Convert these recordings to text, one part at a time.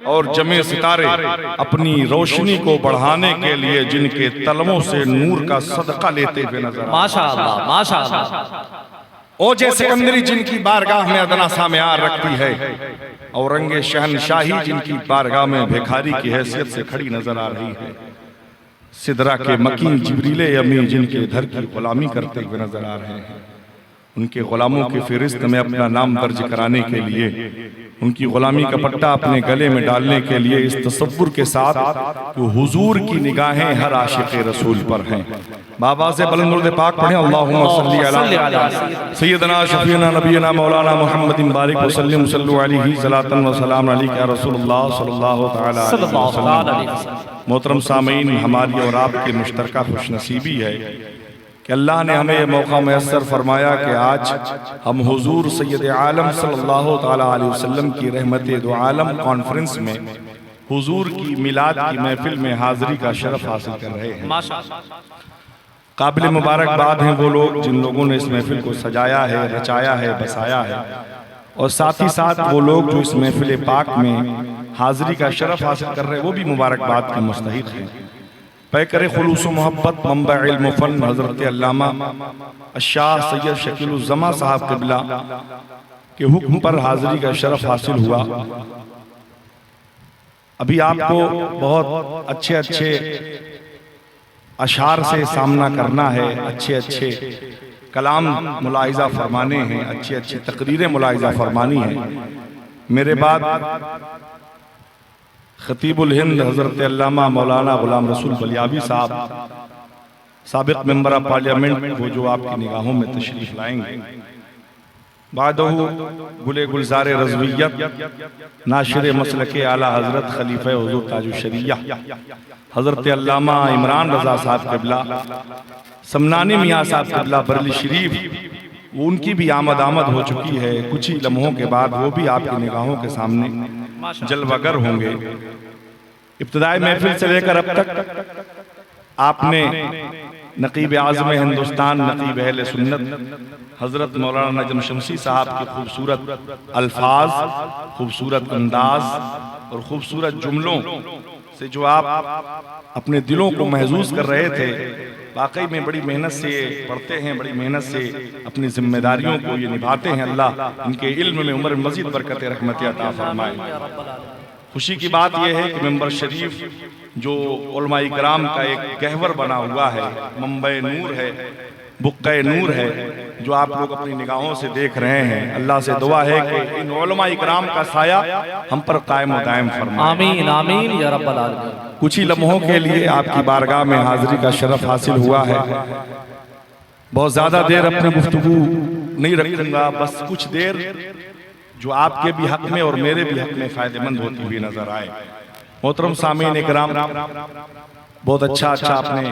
और जमे सितारे अपनी रोशनी को बढ़ाने के लिए जिनके तलवों से नूर का सदका लेते हुए नजर माशाअल्लाह माशाअल्लाह। ओजे सिकंदरी जिनकी बारगाह में अदना सा म्यार रखती है, औरंगे शहनशाही जिनकी बारगाह में भिखारी की हैसियत से खड़ी नजर आ रही है, सिदरा के मकीन जिब्रीले अमी जिनके घर की गुलामी करते हुए नजर आ रहे हैं, उनके गुलामों की फहरिस्त में अपना नाम दर्ज कराने के लिए, उनकी गुलामी का पट्टा अपने गले में डालने के लिए इस तसव्वुर के साथ कि हुजूर की निगाहें हर आशिक़ रसूल पर हैं। बाबा से बुलंद दुरूद पाक पढ़ें, अल्लाहुम्मा सल्ली अला सय्यदना शफीना नबीना मौलाना मुहम्मदिन बारिक वसल्लिम सल्लु अलैहि सलातन व सलाम अलैका या रसूलुल्लाह सल्लल्लाहु तआला अलैहि वसल्लम। मोहतरम सामीन, हमारी और आपकी मुश्तरका खुशनसीबी है कि अल्लाह ने हमें यह मौका मैसर फरमाया कि आज हम हुजूर सैयद आलम सल्लल्लाहु तआला अलैहि वसल्लम की रहमत दो आलम कॉन्फ्रेंस में हुजूर की मिलाद की महफिल में हाजिरी का शरफ हासिल कर रहे हैं। काबिल मुबारकबाद हैं वो लोग जिन लोगों ने इस महफिल को सजाया है, रचाया है, बसाया है, और साथ ही साथ वो लोग जो इस महफिल पाक में हाजिरी का शरफ हासिल कर रहे हैं वो भी मुबारकबाद के मुस्तहिक हैं। पैकर खुलूस मोहब्बत मंबा इल्म फन हजरत अल्लामा शाह सैयद शकीलुज़्ज़मा साहब क़िबला के हुक्म पर हाजिरी का शरफ हासिल हुआ। अभी आपको बहुत अच्छे अच्छे अशार से सामना करना है, अच्छे अच्छे कलाम मुलाहिज़ा फरमाने हैं, अच्छी अच्छी तकरीरें मुलाहिज़ा फरमानी है। मेरे बाद खतीबुल हिंद हजरत अल्लामा मौलाना गुलाम रसूल बलियावी साहब साबिक मेंबर ऑफ पार्लियामेंट वो जो आपकी निगाहों में तशरीफ लाएंगे। बादहू गुले गुलजार रज़वियत नाशिर मसलके आला हजरत खलीफा हुजूर ताजुश्शरिया हजरत अल्लामा इमरान रजा साहब क़िबला समनानी मियाँ साहब क़िबला बरली शरीफ, उनकी भी आमद हो चुकी है। कुछ ही लम्हों के बाद वो भी आपकी निगाहों के सामने जलवागर होंगे। इब्तिदाई महफिल से लेकर अब तक आपने नकीब आज़म हिंदुस्तान नकीब अहले सुन्नत हजरत मौलाना नजम शमसी साहब के खूबसूरत अल्फाज, खूबसूरत अंदाज और खूबसूरत जुमलों से जो आप अपने दिलों को महसूस कर रहे थे, वाकई में बड़ी मेहनत से पढ़ते हैं, बड़ी मेहनत से अपनी जिम्मेदारियों को ये निभाते हैं। अल्लाह इनके इल्म में उम्र मजीद बरकत रहमत अता फरमाए। खुशी की बात यह है कि मेंबर शरीफ जो उलमाए किराम का एक गहवर बना हुआ है, मंबे नूर है, बुक्के नूर है, जो आप लोग अपनी निगाहों से देख रहे हैं। अल्लाह से दुआ है कि इन उलमाए किराम का साया हम पर कायम व दायम फरमाए। आमीन आमीन या रब्बल आलमीन। कुछ ही लम्हों के लिए आपकी बारगाह में हाजिरी का शरफ हासिल हुआ है। बहुत ज्यादा देर अपनी गुफ्तगू नहीं रखूंगा, बस कुछ देर जो आपके भी हक में और मेरे भी हक में फायदेमंद होती हुई नजर आए। मोहतरम सामीन इकराम, बहुत अच्छा आपने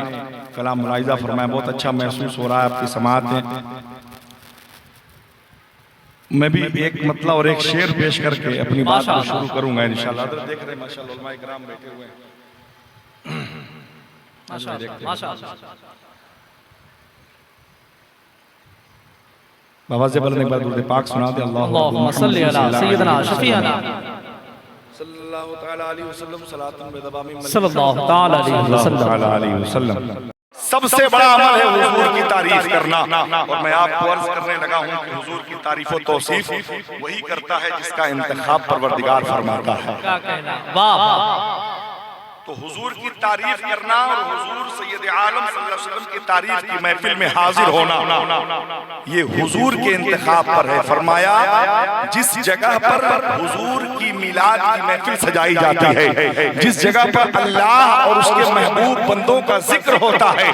कलाम मुलाहिज़ा फरमाया, बहुत अच्छा महसूस हो रहा है आपकी समाअत में। मैं भी एक मतलब और एक शेर पेश करके अपनी बात को शुरू करूंगा इंशाअल्लाह। देख रहे हैं माशाअल्लाह उलमाए किराम बैठे हुए हैं। बाबा से बोलने के बाद दुरूद पाक सुना दे। अल्लाहुम्मा सल्ली अला सय्यदना शफीअना सल्लल्लाहु तआला अलैहि वसल्लम सलातन बेदबामी सल्लल्लाहु तआला अलैहि वसल्लम। सबसे बड़ा अमल है हुजूर की तारीफ करना, और मैं आपको अर्ज करने लगा हूं कि हुजूर की तारीफ और तौसीफ वही करता है जिसका इंतखाब परवरदिगार फरमाता है। वाह। तो हुजूर की तारीफ करना और हुजूर सैयद आलम सल्लल्लाहु अलैहि वसल्लम की तारीफ की महफिल में हाजिर होना, ये हुजूर के इंतखाब पर है। फरमाया जिस जगह पर हुजूर की मिलाद की महफिल सजाई जाती है, जिस जगह पर अल्लाह और उसके महबूब बंदों का जिक्र होता है,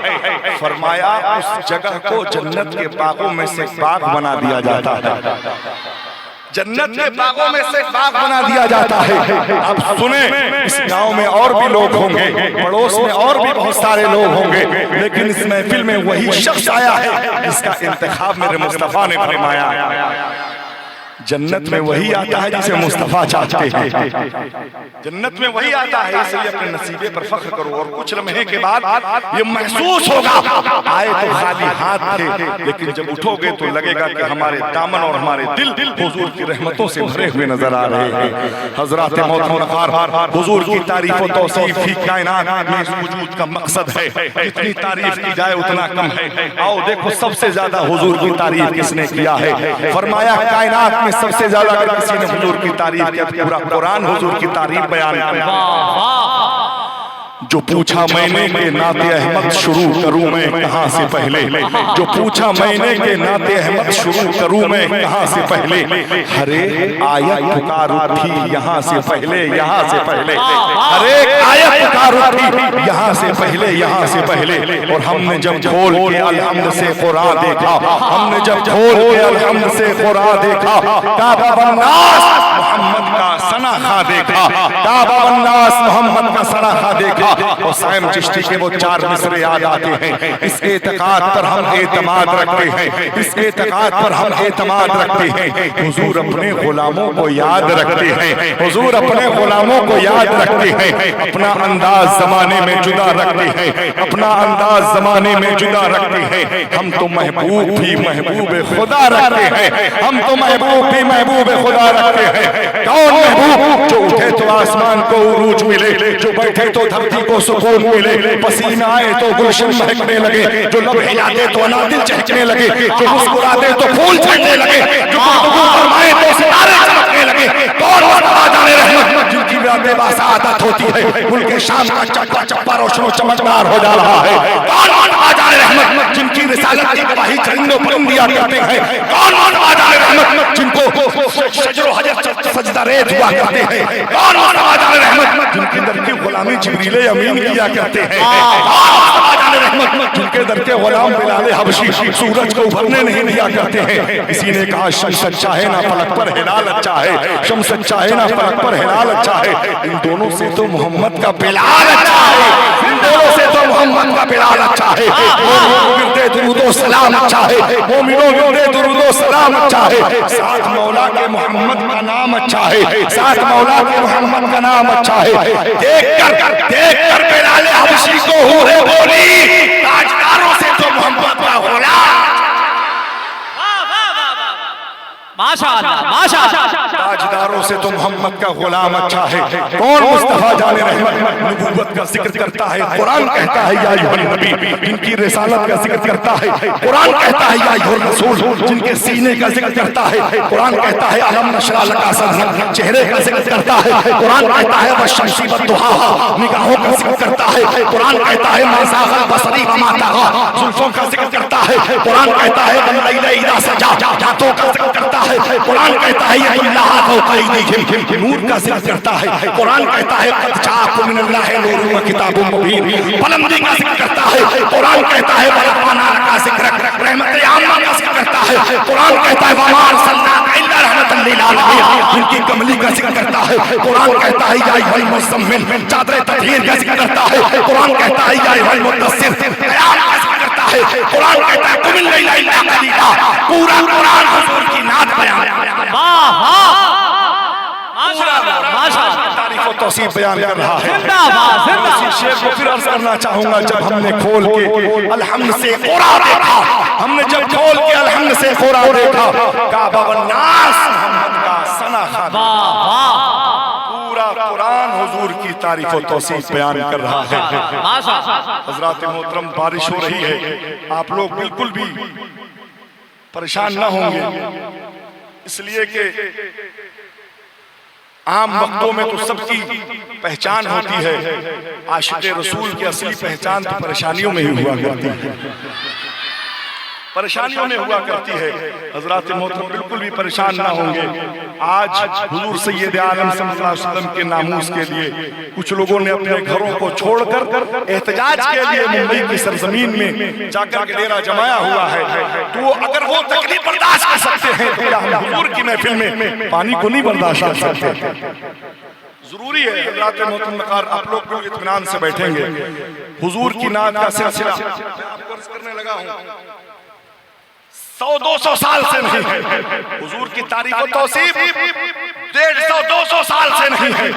फरमाया उस जगह को जन्नत के बागों में से बाग बना दिया जाता है। जन्नत के बागों में से बाग बना दिया जाता है। अब सुने, इस गांव में और भी लोग होंगे, पड़ोस में और भी बहुत सारे लोग होंगे, लेकिन इस महफिल में वही शख्स आया है जिसका इंतखाब मेरे मुस्तफा ने फरमाया। जन्नत में वही आता है जिसे मुस्तफा चाहते हैं, जन्नत में वही आता है। इसलिए अपने नसीबे पर फख्र करो। और कुछ लम्हे के बाद ये महसूस होगा, आए तो खाली हाथ थे, लेकिन जब उठोगे तो लगेगा कि हमारे दामन और हमारे दिल हुजूर की रहमतों से भरे हुए नजर आ रहे हैं। हजरत मोहतरम हुजूर की तारीफ और तौसीफ ही कायनात में इस वजूद का मकसद है। जितनी तारीफ की जाए उतना कम है। आओ देखो सबसे ज्यादा हुजूर की तारीफ किसने किया है। फरमाया कायनात में सबसे ज्यादा अगर किसी ने हुजूर की तारीफ किया, पूरा कुरान हुजूर की तारीफ बयान करता। जो पूछा मैंने के नाते अहमद शुरू करूं मैं कहां से पहले, जो पूछा मैंने के नाते अहमद शुरू करूं मैं कहां से पहले, हरे आयत पुकार उठी यहां से पहले, यहां से पहले, हरे आयत पुकार उठी यहां से पहले, यहां से पहले। और हमने जब खोल के अलहम्द से कुरान देखा, हमने जब खोल के अलहम्द से कुरान देखा, काबा बन्नास मोहम्मद का सनाखा देखा, काबा बन्नास मोहम्मद का सनाखा देखा। हुसैन चिश्ती के वो 4 मिसरे याद आते हैं। इस एतकाद पर हम एतमाद रखते हैं, इस एतकाद पर हम एतमाद रखते हैं। हुजूर अपने गुलामों को याद रखते हैं, हुजूर अपने गुलामों को याद रखते हैं। अपना अंदाज जमाने में जुदा रखते हैं, अपना अंदाज जमाने में जुदा रखते हैं। हम तो महबूब भी महबूब खुदा रखते हैं, हम तो महबूब भी महबूब खुदा रखते हैं। कौन महबूब? जो उठे तो आसमान को उरूज मिले, जो बैठे तो धरती को सुकून मिले, पसीना आए तो गुलशन महकने लगे, जो लब हिलाते तो अनादिल चहकने लगे, जो मुस्कुराते तो फूल झड़ने लगे, जो गुफ्तगू फरमाए तो सितारे चमकने लगे। कौन मुस्तफा जाने रहमत जिनकी बेबासा आदत होती है उनके शाम का चप्पा चप्पा रोशनो चमकदार हो जा रहा है। कौन मुस्तफा जाने रहमत जिनकी रिसालत की गवाही चरिंदों परिंदियां करते हैं। कौन मुस्तफा जाने रहमत जिनको शजरो हजर सजदा रेत हुआ करते हैं। कौन मुस्तफा जाने रहमत जिनके दर की गुलामी जिब्रील अमीन किया करते हैं। जिनके दर के गुलाम बिलाल हबशी सूरज को उभरने नहीं दिया करते हैं। किसी ने कहा शम्स अच्छा है ना फलक पर हिलाल अच्छा है, शम्स अच्छा है ना फलक पर हिलाल अच्छा है। इन दोनों से तो मोहम्मद का बिलाल अच्छा है, इन दोनों से तो मोहम्मद का बिलाल अच्छा है। गिरते दुरूदो सलाम अच्छा है, मोमिनों गिरते दुरूदो सलाम अच्छा है। साथ मौला के मोहम्मद का नाम अच्छा है, साथ मौला के मोहम्मद का नाम अच्छा है। देख कर बिलाल हबशी को हूरे बोली, ताजदारों से तो मोहम्मद का गुलाम। माशाअल्लाह माशाअल्लाह। ताजदारों से तो मोहम्मद का गुलाम अच्छा है। कौन मुस्तफा जाने रहमत नबूवत का जिक्र करता है, कुरान कहता है या अय्युहन नबी, इनकी रिसालत का जिक्र करता है। कुरान कहता है या अय्युहर रसूल, जिनके सीने का जिक्र करता है। कुरान कहता है अलम नशरा लका सदरक, चेहरे का जिक्र करता है। कुरान कहता है वशम्सी वद्दुहा, निगाहों का जिक्र करता है। कुरान कहता है मा ज़ाग़ल बसरी वमा तग़ा, जुल्फों का जिक्र करता है। कुरान कहता है वल्लैल इज़ा सजा, रातों का जिक्र करता है। कुरान कहता है नूर का जिक्र करता है। कुरान कहता है कद जाअकुम मिनल्लाहि नूरुन व किताबुम मुबीन, बुलंदी का जिक्र करता है। कुरान कहता है वरफ़अना लका ज़िक्रक, रहमत आम्मा का जिक्र करता है। कुरान कहता है वमा अरसलनाका इल्ला रहमतन लिल आलमीन, जिनकी कमली का जिक्र करता है। कुरान कहता है या अय्युहल मुज़म्मिल, चादर तत्हीर का जिक्र करता है। कुरान कहता है या अय्युहल मुद्दस्सिर, क़याम का जिक्र करता है। कुरान कहता है कुमिल लैला इल्ला क़लीला, पूरा कुरान हुजूर की नात बयान। वाह वाह माशाअल्लाह माशाअल्लाह। तारीफ और तौसीफ बयान कर रहा है। जिंदाबाद जिंदाबाद। इस शेर को फिर अर्ज करना चाहूंगा, जब हमने खोल के अलहम्द से कुरान देखा, हमने जब खोल के अलहम्द से कुरान देखा, काबा वन्नास मोहम्मद का सनाखा, वाह वाह। पूरा कुरान हुजूर की तारीफ और तौसीफ बयान कर रहा है। माशाअल्लाह। हजरात मोहतरम, बारिश हो रही है, आप लोग बिल्कुल भी परेशान न होंगे, इसलिए कि आम वक्तों में तो सबकी पहचान होती है। आशिक़े रसूल की असली पहचान तो परेशानियों में ही हुआ करती है, परेशानियों में हुआ करती है। हजरात मोहतरम बिल्कुल भी परेशान ना होंगे। आज हुजूर सैयद आलम सल्लल्लाहु अलैहि वसल्लम के नामूस के लिए कुछ लोगों ने अपने घरों को छोड़कर एहतजाज के लिए मुंबई की सरजमीन में जाकर के डेरा जमाया हुआ है। तो अगर वो तकलीफ बर्दाश्त कर सकते हैं तो क्या हम हुजूर की महफिल में पानी को नहीं बर्दाश्त कर सकते? जरूरी है हज़रात मोहतरम, आप लोग भी इत्मीनान से बैठेंगे। हुजूर की नात का सिलसिला करने लगा हूँ। 100-200 साल से नहीं है। हुजूर की तारीफ और तौसीफ 150-200 साल से नहीं है,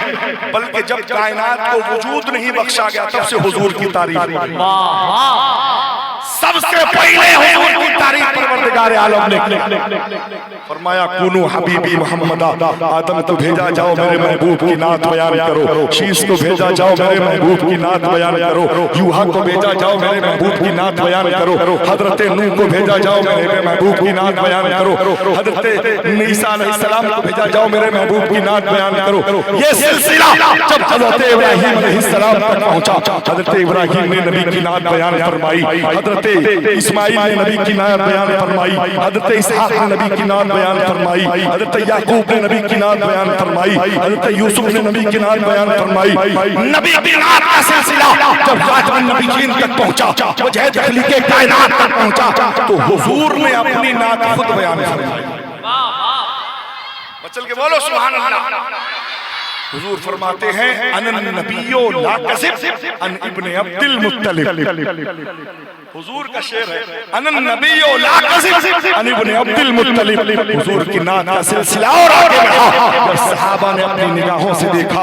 बल्कि जब कायनात को वजूद नहीं बख्शा गया तब से हुजूर की तारीफ सबसे पहले हुजूर की तारीफ परवरदिगार आलम ने फरमाया कुनू हबीबी मोहम्मद, आदम को भेजा जाओ मेरे महबूब की नात बयान करो, शीश को भेजा जाओ मेरे महबूब की नात बयान करो, यूहा को भेजा जाओ मेरे महबूब की नात बयान करो, हजरत नूह को भेजा जाओ मेरे महबूब की नात बयान करो, हजरत ईसा अलैहिस्सलाम को भेजा जाओ मेरे महबूब की नात बयान करो। ये सिलसिला जब हजरत इब्राहीम अलैहिस्सलाम तक पहुंचा, हजरत इब्राहीम ने नबी की नात बयान फरमाई, हजरत इस्माइल ने नबी की नात बयान फरमाई, हजरत इसहाक ने नबी की नात बयान फरमाई, हजरत याकूब ने नबी की नात बयान फरमाई, हजरत यूसुफ ने नबी की नात बयान फरमाई। नबी की नात का सिलसिला जब खातमुन नबीयीन तक पहुंचा, वजह तखलीक़े कायनात तक पहुंचा, तो हुजूर ने अपनी नात खुद बयान फरमाई। चल के बोलो सुभान अल्लाह। हुजूर फरमाते हैं अनन नबियो ला कज़िब अन इब्ने अब्दुल मुत्तलिब। हुजूर का शेर है अनन नबियो ला कज़िब अन इब्ने अब्दुल मुत्तलिब। हुजूर की नात का सिलसिला और आगे बढ़ा। जब सहाबा ने अपनी निगाहों से देखा,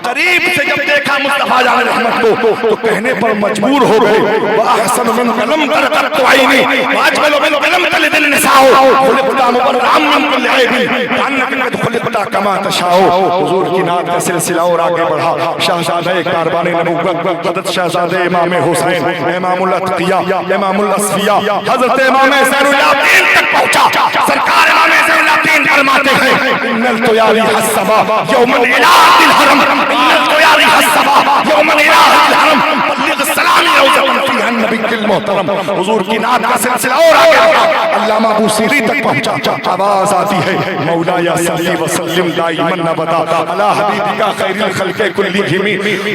करीब से जब देखा मुस्तफा जान रहमत को, तो कहने पर मजबूर हो गए वा अहसन मिन कलम तरकत आईनी वाजबल मिन कलम तलिदिन निसाओ खुलिक़ता मुबर्रअम मिन कुल्लि ऐबी कान्नका कद खुलिक़ता कमा तशाओ। हुजूर की नात का सिलसिला और आगे बढ़ा। शहजादे कारवाने नबुव्वत हज़रत शहजादे इमाम हुसैन, इमामुल अत्किया, इमामुल अस्फिया, हज़रत इमाम ज़ैनुल आबिदीन तक पहुंचा। सरकार इमाम ज़ैनुल आबिदीन फरमाते हैं इन्नल तुयारी हस्सबा यौमन इलाहिल हरम, इन्नल तुयारी हस्सबा यौमन इलाहिल हरम बल्लिग सलामी रौज़तन फ़ीहा नबिय्युल मोहतरम। हुजूर की नात का सिलसिला और आगे बढ़ा। अल्लामा बूसीरी तक पहुंचा। आवाज आती है मौलाया सल्ली व सल्लिम दाइमन अबदा अला हबीबिका खैरिल खल्क़ि कुल्लिहिम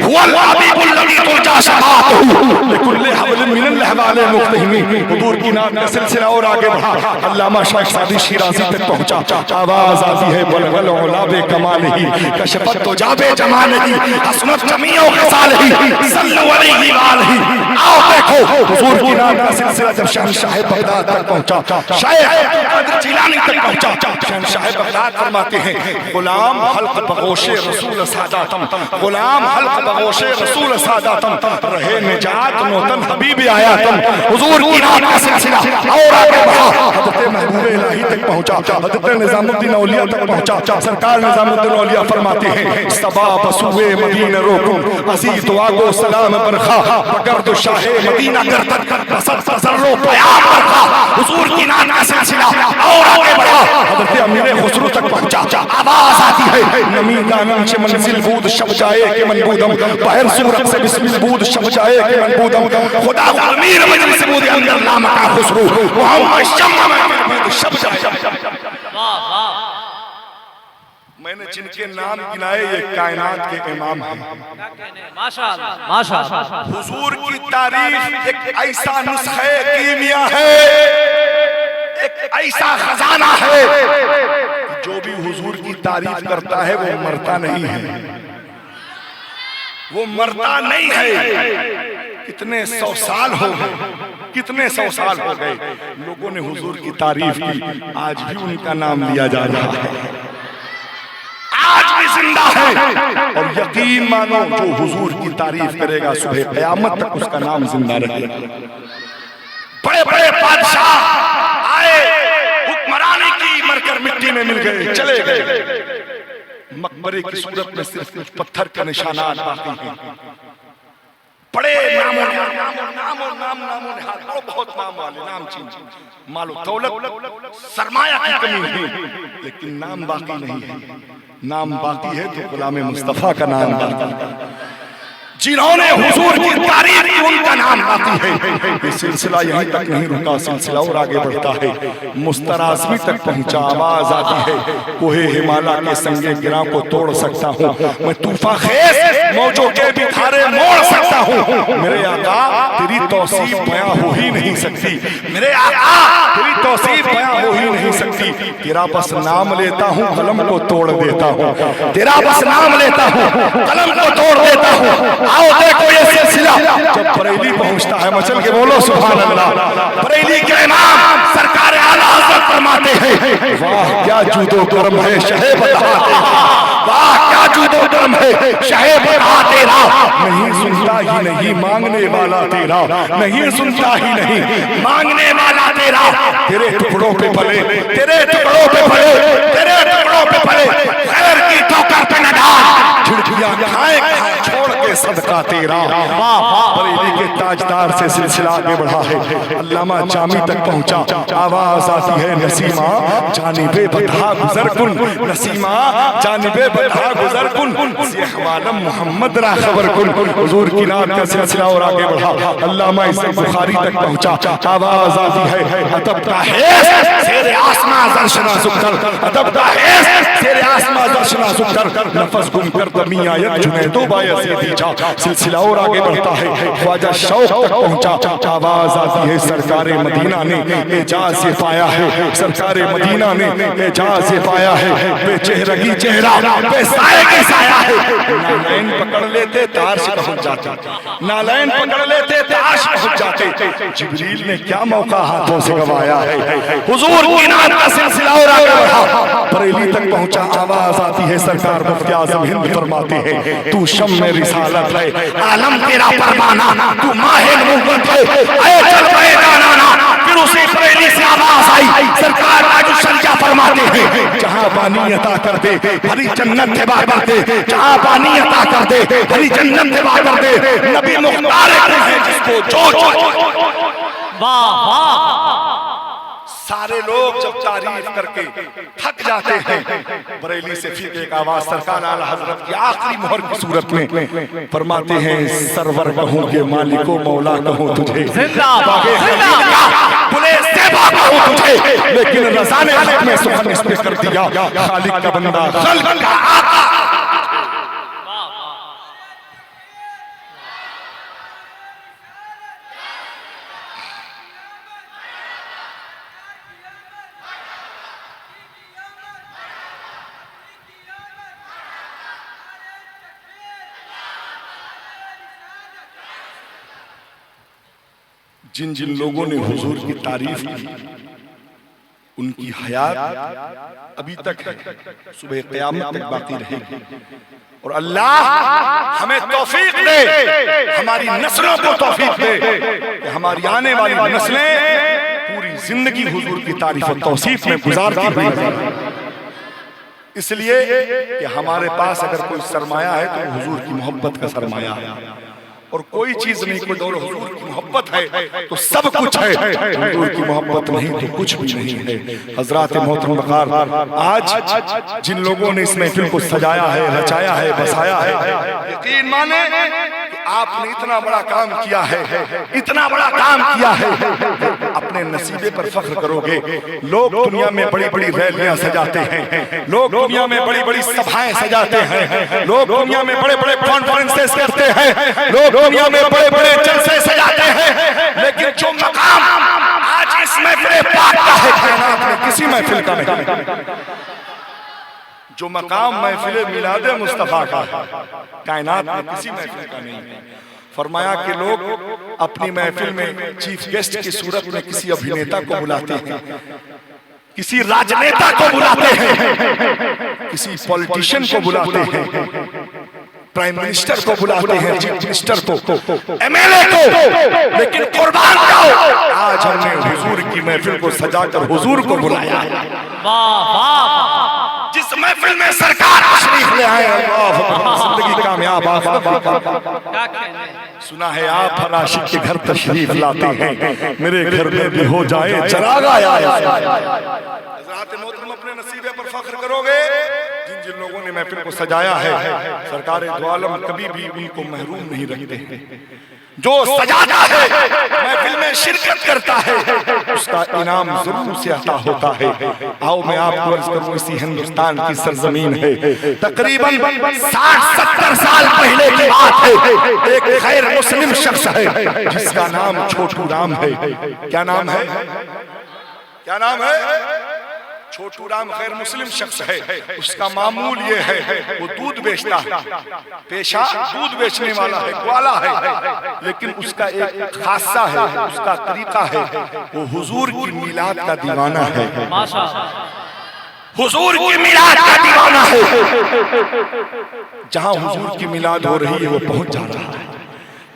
हुवल हबीबुल लज़ी तुरजा शफ़ाअतुहु लिकुल्लि हब्लिन मिनल अहवाल मुक़्तहिम। हुजूर की नात का सिलसिला और आगे बढ़ा। अल्लामा शेख सादी शिराज़ी तक पहुंचा। आवाज आती है बलगल उला बे कमालिही कशफत तुजाबे जमालिही हसनत जमीओ खसालिही सल्लु अलैहि व आलिही। आओ देखो हुजूर की नात का सिलसिला जब शहंशाह बगदाद तक पहुंचा, शायख अब्दुल कादिर जिलानी तक पहुंचा। शहंशाह बगदाद फरमाते हैं गुलाम हल्क बगोशे रसूल सादातम, गुलाम हल्क बगोशे रसूल सादातम रहे निजात नौतन हबीब आयातम। हुजूर की नात का सिलसिला और आगे बढ़ा। हज़रत महबूब इलाही तक पहुंचा। हज़रत निज़ामुद्दीन औलिया तक पहुंचा। सरकार निज़ामुद्दीन औलिया फरमाते हैं सबा बसुए मदीना रोकुम अज़ीज़ दुआगो सलाम बरखा बगर्द शाहे मदीना गर्दन बसत तज़र्रो क़याम बरखा। हुजूर की नात का सिलसिला और आगे बढ़ा। हज़रत अमीर खुसरो तक पहुंचा। आवाज आती है नमी दानम से मंजिल बूद शब जाए के मनबूदम बाहर सूरत से बिस्मिल बूद शब जाए के मनबूदम खुदा अमीर मजलिस बूद अंदर नाम का खुसरो मोहम्मद शम्मा में बूद शब जाए। मैंने जिनके नाम गिनाए ये कायनात के इमाम हैं। माशाअल्लाह माशाअल्लाह। हुजूर की तारीफ एक ऐसा नुस्खे कीमिया है, एक ऐसा खजाना है, जो भी हुजूर की तारीफ करता है वो मरता नहीं है, वो मरता नहीं है। कितने सौ साल हो गए, कितने सौ साल हो गए लोगों ने हुजूर की तारीफ की, आज भी उनका नाम लिया जा रहा है, आज भी जिंदा है। और यकीन मानो जो हुजूर की तारीफ करेगा सुबह क़यामत तक उसका नाम जिंदा रहेगा। बड़े बड़े बादशाह आए, हुक्मरानी की, मरकर मिट्टी में मिल गए, चले गए। मकबरे की सूरत में सिर्फ कुछ पत्थर के निशानात बाकी हैं। बड़े नामों बहुत नाम वाले, नाम चीज मालो दौलत सरमाया की कमी नहीं, लेकिन नाम बाकी नहीं है। नाम बाकी है तो गुलाम मुस्तफा का नाम बाकी है। जिन्होंने हुजूर की तारीफ की उनका नाम बाकी है। ये सिलसिला यहीं तक नहीं रुका, सिलसिला और आगे बढ़ता है। मुस्तराज़मी तक पहुंचा। आवाज आती है कोहे हिमालय के संगे गिरा को तोड़ सकता हूँ मैं, तूफा खेस मौजों के भी धारे मोड़ सकता हूँ। मेरे आका तेरी तौसीफ बयां हो ही नहीं सकती, मेरे आका तेरी तौसीफ बयां हो ही नहीं सकती। तेरा बस नाम लेता हूँ कलम को तोड़ देता हूँ, तेरा बस नाम लेता हूँ कलम को तोड़ देता हूँ। आओ देखो ये सिलसिला जब बरेली पहुंचता है। मचल के बोलो सुभान अल्लाह। बरेली के इमाम सरकार आला हज़रत फरमाते हैं, वाह क्या जूदो करम है शहे बता तेरा, वाह क्या जूदो करम है शहे बता तेरा। नहीं सुनता ही नहीं मांगने वाला तेरा, नहीं सुनता ही नहीं मांगने वाला तेरा। तेरे टुकड़ों पे पले, तेरे टुकड़ों पे पले, तेरे टुकड़ों पे पले, खैर की ठोकर पे न डाल, झिड़कियां खाए छोड़ के सदका तेरा। बरेली के ताजदार से सिलसिला आगे बढ़ा है, अल्लामा जामी तक पहुंचा। आवाज आती है नसीमा जानिबे बधा गुजर कुन, नसीमा जानिबे बधा गुजर कुन, मालम मोहम्मद रा खबर कुन। हुजूर की नात का सिलसिला और आगे बढ़ा, अल्लामा इसे बुखारी तक पहुंचा। आवाज आती है अदब का है शेर आसमां दर्शना सुकर, अदब का है शेर आसमां दर्शना सुकर, नफस गुम कर दमी आयत जुनैदो बायसीदी जा। सिलसिला और आगे बढ़ता है, ख्वाजा शौक तक पहुंचा। आवाज आती है सरकारे मदीना ने एजाज से पाया है, सरकारे मदीना ने एजाज से पाया है। बेचेहरगी चेहरा बेसाए के साया है। नालैन पकड़ लेते ताश पहुंच जाते, नालैन पकड़ लेते ताश पहुंच जाते। जिब्रील ने क्या मौका हाथों से गवाया है। हुजूर की नात का सिलसिला और आगे बढ़ा, बरेली तक पहुंचा। आवाज आती है सरकार मुफ्ती आज़म हिंद फरमाते हैं, तू शम में रिसालत है, आलम तेरा परवाना, तू माहिर मुहब्बत है, ऐ चल बे जानाना। फिर उसी बरेली से आवाज आई, सरकार आज शर्जा फरमाते हैं, जहां पानी अता कर दे हरी जन्नत तबा कर दे, जहां पानी अता कर दे हरी जन्नत तबा कर दे। नबी मुख्तार है जिसको जो वाह वाह। सारे लोग जब तारीफ करके थक जाते हैं, बरेली से फिर एक आवाज सरकार आला हजरत की आखिरी मोहर की सूरत में फरमाते हैं, सरवर कहूं के मालिको मौला कहूं तुझे, तुझे, लेकिन रज़ा ने हक में सुखन इस पे कर दिया, खालिक का बंदा खल्क का आका। जिन जिन लोगों ने हुजूर की तारीफ की, उनकी हयात अभी तक है, सुबह क़यामत तक बाकी रहेगी। और अल्लाह हमें तौफीक दे, हमारी नस्लों को तौफीक दे कि हमारी आने वाली नस्लें पूरी जिंदगी हुजूर की तारीफ और तौसीफ में गुजारती हुई। इसलिए कि हमारे पास अगर कोई सरमाया है तो हुजूर की मोहब्बत का सरमाया है, और कोई चीज नहीं, कोई दौर हुजूर की मोहब्बत है तो सब कुछ है, हुजूर की मोहब्बत नहीं तो कुछ भी नहीं है। हजरात मोहतरम वक़ार, आज जिन लोगों ने इस महफिल को सजाया है, रचाया है, बसाया है, यकीन माने कि आपने इतना बड़ा काम किया है, इतना बड़ा काम किया है, अपने नसीबे पर फख्र करोगे। लोग दुनिया में बड़ी बड़ी रैलियां सजाते हैं, लोग दुनिया में बड़ी बड़ी सभाएं सजाते हैं, लोग दुनिया में बड़े बड़े कॉन्फ्रेंसेस करते हैं, लोग दुनिया में बड़े बड़े जलसे सजाते हैं, लेकिन जो मकाम आज इस महफिल पाक का है, कायनात में किसी महफिल का नहीं। जो मकाम महफिल मिलादे मुस्तफा का है, कायनात में किसी महफिल का नहीं है। फरमाया कि लोग अपनी महफिल में चीफ गेस्ट की सूरत में किसी अभिनेता को बुलाते हैं, किसी राजनेता को बुलाते हैं, किसी पॉलिटिशियन को बुलाते हैं, प्राइम मिनिस्टर को बुलाते हैं, चीफ मिनिस्टर को, एमएलए को, लेकिन कुर्बान जाओ, आज हमने हुजूर की महफिल को सजाकर हुजूर को बुलाया है। वाह वाह। जिस महफिल में सरकार तशरीफ ले आए, जिंदगी कामयाब। क्या कहने, सुना है आप हर आशिक के घर तशरीफ लाते हैं, मेरे घर में भी हो जाए चरागा आया। हज़रात मोहतरम, अपने नसीबे पर फख्र करोगे। जिन जिन लोगों ने महफिल को सजाया है, सरकार दो आलम कभी भी उनको महरूम नहीं रखते। जो सजाता है, महफिल में शिरकत करता है, उसका इनाम जरूर से अता होता है। आओ मैं आपको अर्ज करूं, इसी हिंदुस्तान की सरजमीन है, तकरीबन 60-70 साल पहले की बात है, एक गैर मुस्लिम शख्स है जिसका नाम छोटू राम है। क्या नाम है? क्या नाम है? छोटू राम गैर मुस्लिम शख्स है, उसका मामूल ये है वो दूध बेचता है, पेशा दूध बेचने वाला है, ग्वाला है, लेकिन उसका एक खासा है, उसका तरीका है, वो हुजूर की मिलाद का दीवाना है। हुजूर की मिलाद का दीवाना है। जहां हुजूर की मिलाद हो रही है वो पहुंच जा रहा है।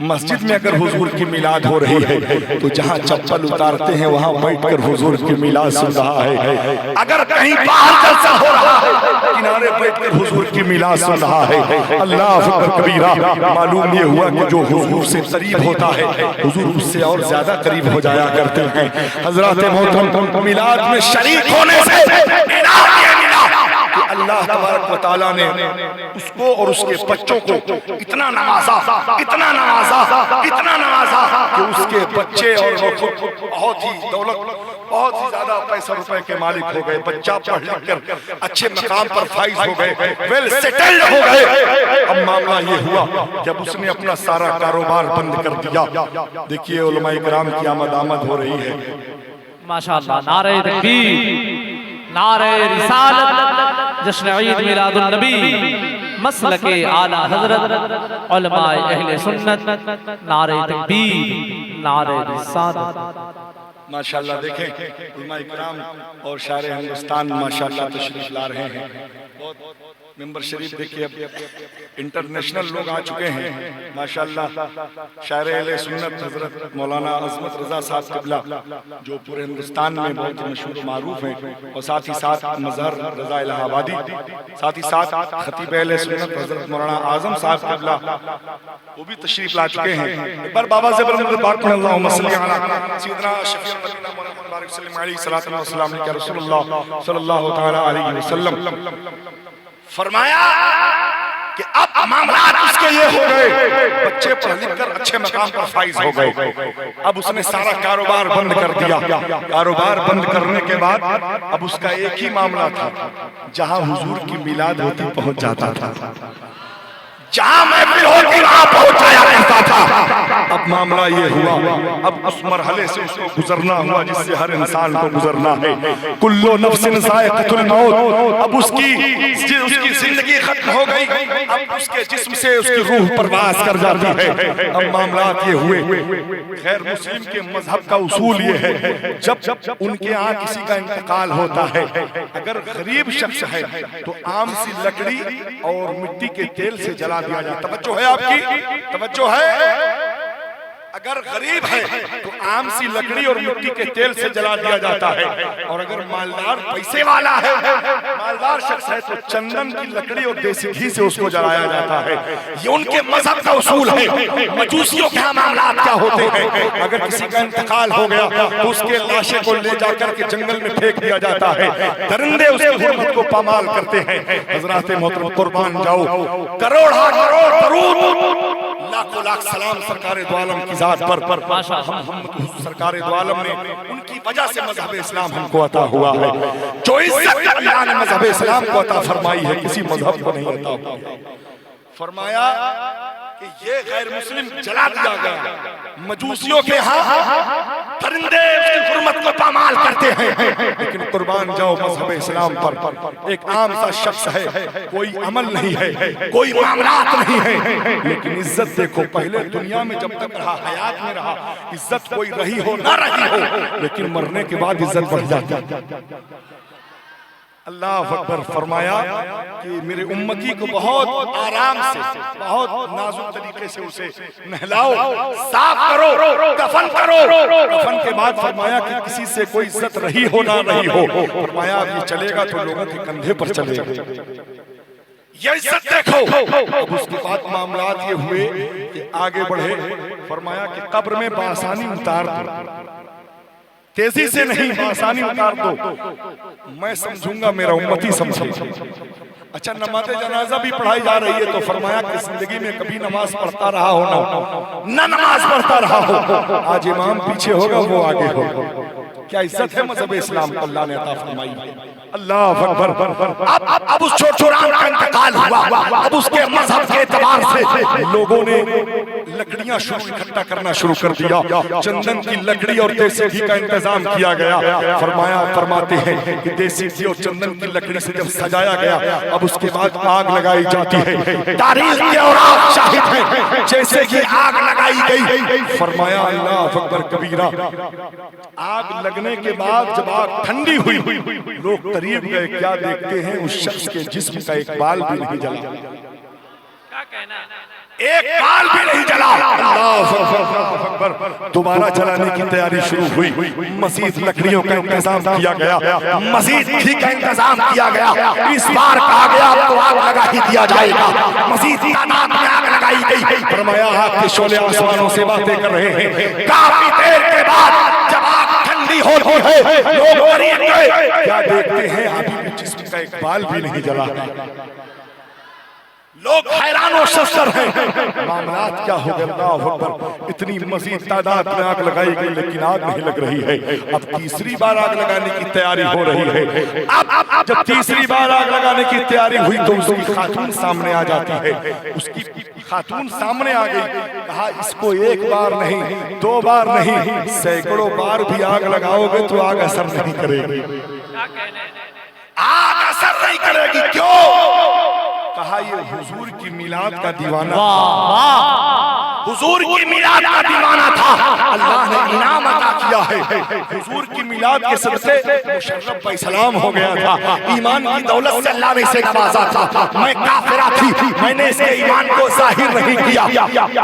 मस्जिद में अगर हुजूर की मिलाद हो रही है तो जहां चप्पल उतारते हैं वहां बैठकर हुजूर की मिलाद सुन रहा है। अगर कहीं बाहर जलसा हो रहा है किनारे बैठकर हुजूर की मिलाद सुन रहा है। अल्लाह अकबर कबीरा। मालूम ये हुआ कि जो हुजूर से करीब होता है हुजूर उससे और ज्यादा करीब हो जाया करते हैं। हजरत मोहतरम मिलाद में शरीक होने से अल्लाह तबारक व तआला ने उसको और उसके बच्चों को इतना नवाजा, इतना नवाजा, इतना नवाजा कि उसके बच्चे और वो खुद बहुत ही दौलत, बहुत ही ज्यादा पैसा रुपए के मालिक हो गए। बच्चा पढ़ लिख कर अच्छे मकाम पर फाइज हो गए, वेल सेटल्ड हो गए। अब मामला ये हुआ जब उसने अपना सारा कारोबार बंद कर दिया। देखिए उलमाए किराम की आमद हो रही है। माशाअल्लाह, नारे तकबीर, नारे रिसालत, जश्न ईद मिलादुन नबी, मसलके आला हजरत, उलमाए अहले सुन्नत, नारे तकबीर, नारे रिसालत। माशाअल्लाह देखें उलमाए किराम और शायर हिंदुस्तान माशाअल्लाह तशरीफ ला रहे हैं। बहुत मेंबर शरीफ देखिए अब इंटरनेशनल लोग आ चुके हैं माशाअल्लाह। शायर अहले सुन्नत हजरत मौलाना अजमत रजा साहब क़िबला जो पूरे हिंदुस्तान में बहुत मशहूर मारूफ हैं, और साथ ही साथ मजहर रजा इलाहाबादी, साथ ही साथ खतीब अहले सुन्नत हजरत मौलाना आजम साहब क़िबला वो भी तशरीफ ला चुके हैं। एक बार बाबा से अल्लाहुम्मा सल्ली अला सय्यिदना शफीउल मदीना मुहम्मद बारिक सल्लल्लाहु अलैहि वसल्लम के रसूलुल्लाह सल्लल्लाहु तआला अलैहि वसल्लम फरमाया कि अब मामलात उसके ये हो गए, बच्चे पढ़ लिख कर अच्छे मकाम पर फाइज हो गए। अब उसने सारा कारोबार बंद कर दिया। कारोबार बंद करने के बाद अब उसका एक ही मामला था, जहां हुजूर की मिलाद होती पहुंच जाता था, जहां महफिल होती वहां पहुंचाया करता था। अब मामला ये हुआ, अब उस मरहले से उसको गुजरना हुआ जिससे हर इंसान को गुजरना है। कुल्लु नफ्सिन ज़ाइक़तुल मौत। अब उसकी जिंदगी खत्म हो गई, अब उसके जिस्म से उसकी रूह परवास कर जाती है। अब मामला ये हुए, गैर मुस्लिम के मजहब का उसूल ये है जब उनके यहाँ किसी का इंतकाल होता है, अगर गरीब शख्स है तो आम सी लकड़ी और मिट्टी के तेल से जला दिया जाए। तवज्जो है आपकी, तवज्जो है। अगर गरीब है तो आम सी लकड़ी और मिट्टी के तेल से जला दिया जाता है, और अगर मालदार पैसे वाला है, मालदार शख्स है तो चंदन की लकड़ी और देसी घी से उसको जलाया जाता है। ये उनके मजहब का उसूल है। मजूसियों के मामला क्या होते हैं, अगर किसी का इंतकाल हो गया तो उसके लाशे को ले जाकर के जंगल में फेंक दिया जाता है। दरिंदे उसकी हुर्मत को पामाल करते हैं। हजरत मोहतरम कुर्बान जाओ, करोड़ दरूद लाखों लाख सलाम सरकारे दो आलम की जात पर। हम सरकारे दो आलम ने उनकी वजह से मजहब इस्लाम हमको अता हुआ है। जो इज्जत अल्लाह ने मजहब इस्लाम को अता फरमाई है किसी मजहब को नहीं अता हुआ। फरमाया कि ये गैर मुस्लिम जला दिया गया। मजूसियों के यहाँ परिंदे उसकी हुर्मत को पामाल करते हैं, लेकिन कुर्बान जाओ मजहब इस्लाम पर एक आम सा शख्स है, कोई अमल नहीं है, कोई मामलात नहीं है, लेकिन इज्जत देखो। पहले दुनिया में जब तक रहा, हयात में रहा, इज्जत कोई रही हो ना रही हो, लेकिन मरने के बाद इज्जत बढ़ जाती है। अल्लाह अकबर। फरमाया कि मेरे उम्मती को बहुत आराम से, बहुत नाजुक तरीके से उसे नहलाओ, साफ करो, कफन करो। कफन के बाद फरमाया कि किसी से कोई इज्जत रही हो ना रही हो, फरमाया अब ये चलेगा तो लोगों के कंधे पर चलेगा, ये इज्जत देखो। अब उसके बाद मामलात ये हुए कि आगे बढ़े। फरमाया कि कब्र में बासानी उतार दो, तेजी से नहीं, आसानी उतार दो, मैं समझूंगा मेरा उम्मती समझे। अच्छा, नमाज़े जनाजा भी पढ़ाई जा रही है तो फरमाया कि जिंदगी में कभी नमाज पढ़ता रहा हो ना नमाज पढ़ता रहा हो, आज इमाम पीछे होगा वो आगे होगा। क्या इज्जत है मजहब इस्लाम को अल्लाह ने अता फरमाई। अल्लाह अकबर। अब उस छोटे का इंतकाल हुआ, अब उसके मजहब के एतबार से लोगों ने लकड़ियां इकट्ठा करना शुरू कर दिया। चंदन की लकड़ी और देसी घी का इंतजाम किया गया। फरमाते हैं कि देसी घी और चंदन की लकड़ी से जब सजाया गया, अब उसके बाद आग लगाई जाती है। तारीख के औरात शाहिद हैं, जैसे कि आग लगाई गई। फरमाया अल्लाह अकबर कबीरा। आग लगने के बाद जब आग ठंडी हुई, लोग करीब गए, क्या देखते हैं उस शख्स के जिस्म का एक बाल भी नहीं जला। क्या कहना, एक बाल भी नहीं जला। अल्लाह अकबर। दोबारा जलाने की तैयारी शुरू हुई। मजीद लकड़ियों का इंतजाम किया गया, मजीद घी का इंतजाम किया गया। इस बार कहा गया तो आग लगा ही दिया जाएगा। मजीद तादाद में आग लगाई गई। फरमाया आग के शोले आसमानों से बातें कर रहे हैं। काफी देर के बाद जब आग ठंडी होती है, लोग करीब गए, क्या देखते हैं अभी भी जिस्म का एक बाल भी नहीं जला। लोग हैरान और शर्मसार हैं। मामलात क्या हो गए? अल्लाह अकबर। इतनी मजीद तादाद में आग लगाई गई, लेकिन आग नहीं लग रही है। अब तीसरी बार आग लगाने की तैयारी हो रही है। अब जब तीसरी बार आग लगाने की तैयारी हुई तो उसकी खातून सामने आ जाती है। उसकी खातून सामने आ गई। कहा इसको एक बार नहीं, दो बार नहीं, सैकड़ों बार भी आग लगाओगे तो आग असर नहीं करेगी। आग असर नहीं करेगी। क्यों? कहा ये हुजूर की मिलाद का दीवाना था। हुजूर की मिलाद का दीवाना था। अल्लाह ने इनाम अता किया है। हुजूर की मिलाद के सदक़े मुशर्रफ भाई सलाम हो गया था। ईमान की दौलत से अल्लाह ने इसे नवाजा था। मैं काफिरा थी, मैंने इसके ईमान को जाहिर नहीं किया।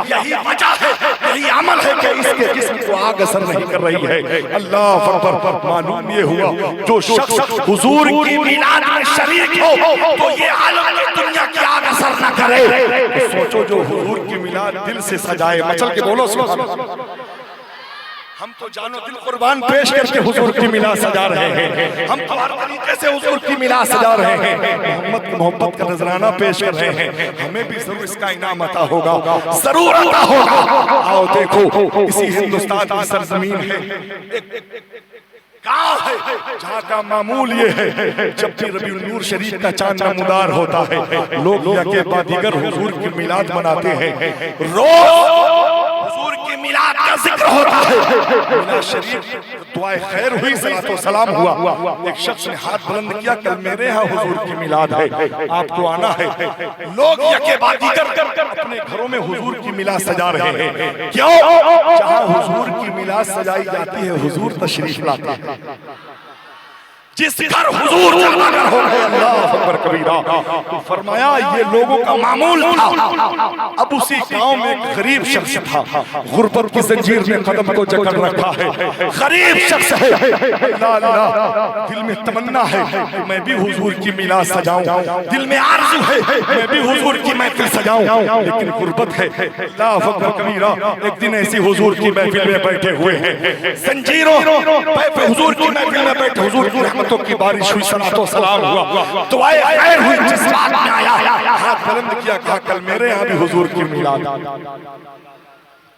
यही वजह है, यही अमल है कि इसके जिस्म को आग असर नहीं कर रही है। अल्लाह अकबर। मालूम ये हुआ जो शख्स हुजूर की मिलाद में शरीक हो तो ये आलम की दुनिया की आग असर न करे। तो सोचो जो हुजूर की मिलाद दिल से सजाए, मचल के बोलो सुभान अल्लाह। हम तो जानो दिल कुर्बान पेश करके हुजूर की मिलाद सजा रहे हैं। हम तो हर तरीके से हुजूर की मिलाद सजा रहे हैं। मोहम्मद की मोहब्बत का नजराना पेश कर रहे हैं। हमें भी जरूर इसका इनाम अता होगा, जरूर अता होगा। आओ देखो, इसी हिंदुस्तान की सरजमीन है, गाँव है जहाँ का मामूल ये है, जब भी रबीउल नूर शरीफ का चांद नमूदार होता है, लोग यके बाद दीगर हुजूर की मिलाद मनाते हैं। रोज हुजूर की मिलाद का जिक्र होता है। मिलाद शरीफ दुआए खैर हुई, सलातो सलाम हुआ। एक शख्स ने हाथ बुलंद किया, कल मेरे यहाँ हुजूर की मिलाद है, आपको आना है। लोग यके बाद दीगर अपने घरों में हुजूर की मिलाद सजा रहे हैं। क्यों? जहाँ हुजूर की मिलाद सजाई जाती है, हुजूर तशरीफ लाते हैं। जिस घर हुजूर जमागर हो गए, अल्लाह अकबर कबीरा। तो फरमाया ये लोगों का मामूल था। अब उसी गांव में एक गरीब शख्स था, गुर्बत की जंजीर ने कदम को जकड़ रखा है। गरीब शख्स है, अल्लाह दिल में तमन्ना है मैं भी हुजूर की मिलाद सजाऊं, दिल में आरज़ू है मैं भी हुजूर की महफिल सजाऊं, लेकिन गुर्बत है। अल्लाह अकबर कबीरा। एक दिन ऐसी हुजूर की महफिल में बैठे हुए हैं, जंजीरों पे हुजूर की महफिल में बैठे, हुजूर की की बारिश हुई, सलातो सलाम हुआ, दुआए खैर हुई। जिस बात में आया हाथ बुलंद किया, कहा कल मेरे यहाँ भी हुजूर की मिलाद,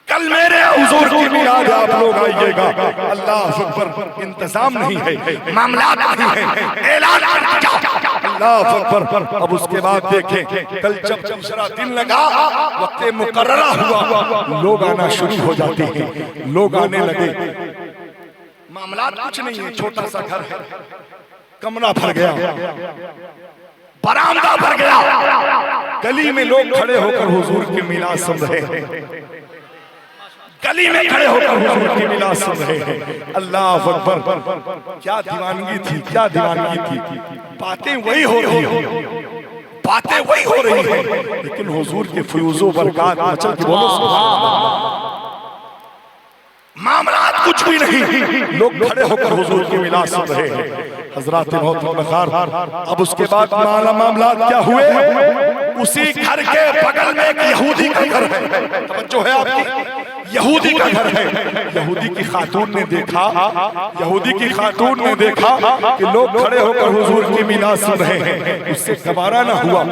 कल मेरे हुजूर की मिलाद, आप लोग आइएगा। अल्लाह अकबर। इंतजाम नहीं है, मामला नहीं है, ऐलान कर दिया। अल्लाह अकबर। अब उसके बाद देखें, कल जब दूसरा दिन लगा, वक्त मुकर्ररा हुआ, लोग आना शुरू हो जाते हैं। लोग आने लगे। मामला कुछ नहीं है, छोटा सा घर है, कमरा भर गया, बरामदा भर गया। गली में लोग खड़े होकर हुजूर की मिलाद सुन रहे हैं। गली में खड़े होकर हुजूर की मिलाद सुन रहे हैं। अल्लाह अकबर। क्या दीवानगी थी, क्या दीवानगी थी। बातें वही हो रही हो, बातें वही हो रही है, लेकिन हुजूर के फयूज़ो बरकात मचल के बोलो सुभान अल्लाह। मामला कुछ भी नहीं, लोग खड़े होकर हुजूर की मिलाद सुन रहे हैं। हजरात मोहतरम। अब उसके बाद मामला क्या हुए? उसी घर के बगल में एक यहूदी का घर है। तवज्जो है आपकी? यहूदी का घर है। यहूदी की खातून ने देखा, यहूदी की खातून ने देखा कि लोग खड़े होकर हुजूर की मिलाद सुन रहे हैं। उससे गवारा ना हुआ,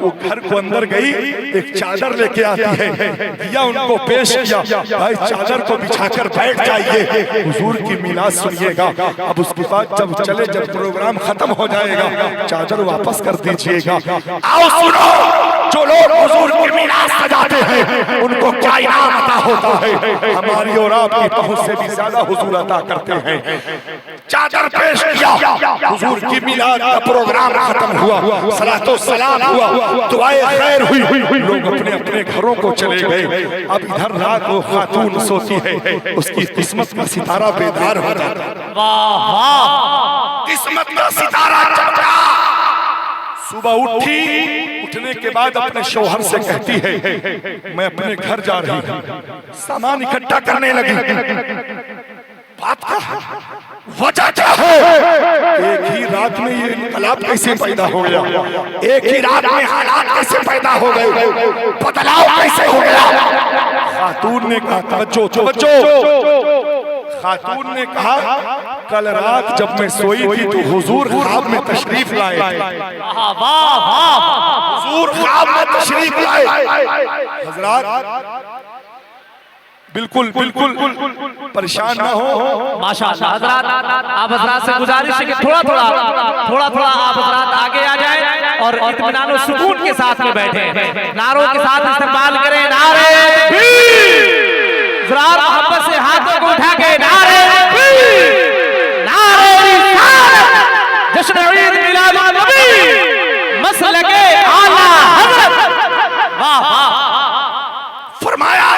वो घर को अंदर गई, एक चादर लेके आती है, दिया उनको पेश किया, भाई चादर को बिछाकर बैठ जाइए, हुजूर की मिलाद सुनिएगा। अब उसके बाद जब प्रोग्राम खत्म हो जाएगा, चादर वापस कर दीजिएगा। आओ सुनो, जो लोग हुजूर की मिलाद सजाते हैं उनको क्या इनाम होता है, हमारी और आपकी पहुंच से भी ज्यादा हुजूर अता करते हैं। चादर पेश किया, हुजूर की मिलाद का प्रोग्राम खत्म हुआ, सलातो सलाम हुआ, दुआए खैर हुई, लोग अपने अपने घरों को चले गए। अब इधर रात वो खातून सोती है, उसकी किस्मत का सितारा बेदार हो जाता है। वाह वाह, किस्मत का सितारा चमका। सुबह उठी, उठने के बाद अपने शौहर से कहती है मैं अपने घर जा रही हूँ। सामान इकट्ठा करने लगी। बात का वजह क्या है? एक ही रात में ये इनकलाब कैसे पैदा हो गया? एक ही रात में हालात कैसे पैदा हो गए? बदलाव कैसे हो गया? खातून ने कहा तवज्जो तवज्जो। खातून ने कहा कल रात जब मैं सोई थी तो हुजूर ख्वाब में तशरीफ लाए थे। वाह वाह, हुजूर ख्वाब में तशरीफ लाए। हजरात बिल्कुल बिल्कुल परेशान ना हो। माशाअल्लाह हजरात, आप हजरात से गुजारिश है कि थोड़ा थोड़ा आप हजरात आगे आ जाएं और इत्मीनान और सुकून के साथ में बैठे, नारों के साथ इस्तेमाल करें। नारे तकबीर, जरा मोहब्बत से हाथों को उठा के नारे तकबीर, नारे रिसालत, जश्न ईद मिलादुन नबी, मसलके आला हज़रत। वाह वाह, फरमाया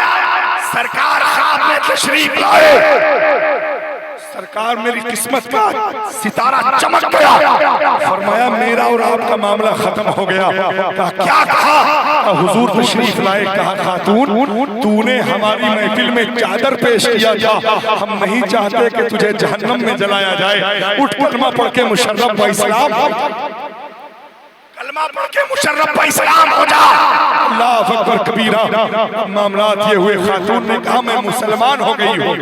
सरकार ख्वाब में तशरीफ लाए, सरकार मेरी किस्मत का सितारा चमक गया। फरमाया मेरा और आपका मामला खत्म हो गया। कहा क्या कहा? हुजूर तशरीफ लाए। कहा खातून तूने हमारी महफिल में चादर पेश किया था, हम नहीं चाहते कि तुझे जहन्नम में जलाया जाए। उठ कलमा पढ़ के मुशर्रफ इस्लाम, कलमा पढ़ के मुशर्रफ इस्लाम हो जा। अल्लाह अकबर कबीरा। मामलात ये हुए, खातून ने कहा मैं मुसलमान हो गई हूँ,